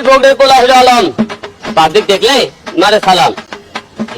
রোডের পোলা hero Alam, public দেখলে মারে সালাম।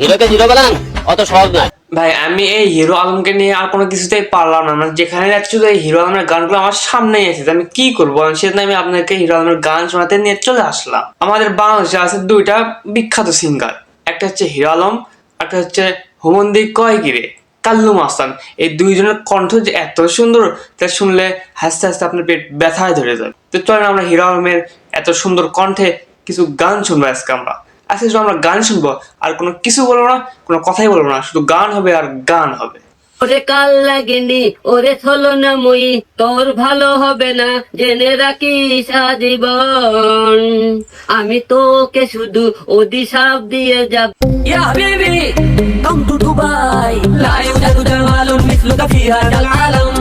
হিরোকে হিরো বানান অত সহজ নয় ভাই। আমি এই হিরো আলমকে নিয়ে আর কোনো কিছুতেই পারলাম না। মানে যেখানে যাচ্ছি তো এই হিরো আলমের গানগুলো আমার সামনেই এসেছে, আমি কি করবো? সেজন্য আমি আপনাকে হিরো আলমের গান শোনাতে নিয়ে চলে আসলাম। আমাদের বাংলাদেশে আছে দুইটা বিখ্যাত সিঙ্গার, একটা হচ্ছে হিরো আলম, একটা হচ্ছে হুমন্দি কয়গিরে কাল্লু মাস্তান। এই দুইজনের কণ্ঠ যে এত সুন্দর, তা শুনলে হাসতে হাসতে আপনার পেট ব্যথায় ধরে যাবে। তো চলেন আমরা হিরো আলমের এত সুন্দর কণ্ঠে কিছু গান শুনবো আজকে আমরা। আজকে শুধু আমরা গান শুনবো, আর কোনো কিছু বলবো না, কোনো কথাই বলবো না, শুধু গান হবে আর গান হবে। ওরে কাল লাগেনি ওরে থলো না মই, তোর ভালো হবে না জেনে রাখিস আজীবন। আমি তোকে শুধু অভিশাপ দিয়ে যাব। ইয়া হাবিবি কাম টু দুবাই, লা ইউজাদু জামালুন মিসলুকা ফি হাদাল আলম।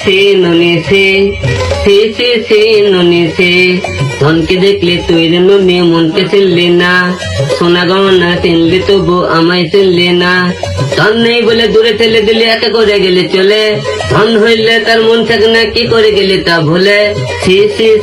সে ননি সে ননি সে, ধনকে দেখলে তুই রে ননি মনকে চিনলি না, সোনা গহনা চিনলি তবু আমায় চিনলি না। ধন নেই বলে দূরে ঠেলে দিলে একা করে গেলে চলে, ধন হইলে তার মন থাকে না কি করে গেলে তা ভুলে।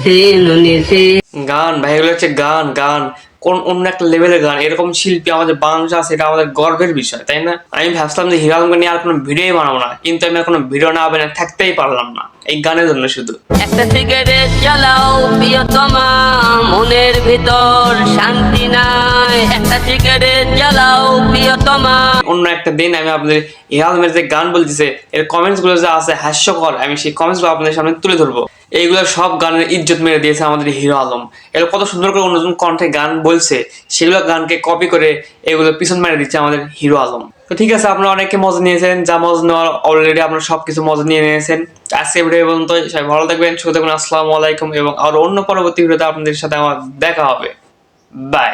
সে ননি সে। গান ভাই, এগুলো হচ্ছে গান। গান কোন অন্য একটা লেভেলের গান। এরকম শিল্পী আমাদের বাংলাদেশে আছে, এটা আমাদের গর্বের বিষয়, তাই না? আমি ভাবছিলাম যে হিরো আলমকে নিয়ে আর কোনো ভিডিওই বানাবো না, কিন্তু আমি আর কোনো ভিডিও না বানিয়ে থাকতেই পারলাম না এই গানের জন্য শুধু। একটা সিগারেট জ্বালাও প্রিয়তমা, মনের ভিতর শান্তি নাই। একটা সিগারেট জ্বালাও প্রিয়তমা। অন্য একটা দিন আমি আপনাদের হিরো আলমের যে গান বলতেছে এর কমেন্টস গুলো যে আছে হাস্যকর, আমি সেই কমেন্টস গুলো আপনাদের সামনে তুলে ধরবো। এইগুলো সব গানের ইজ্জত মেরে দিয়েছে আমাদের হিরো আলম। এগুলো কত সুন্দর করে নতুন কণ্ঠে গান বলছে, সেগুলো গানকে কপি করে এগুলো পিছন মেরে দিচ্ছে আমাদের হিরো আলম। তো ঠিক আছে, আপনারা অনেকে মজা নিয়েছেন, যা মজা নেওয়ার অলরেডি আপনারা সবকিছু মজা নিয়ে নিয়েছেন। আজকে ভিডিও পর্যন্ত, সবাই ভালো থাকবেন, সুস্থ থাকবেন, আসসালামু আলাইকুম। এবং আর অন্য পরবর্তী ভিডিওতে আপনাদের সাথে আমার দেখা হবে। বাই।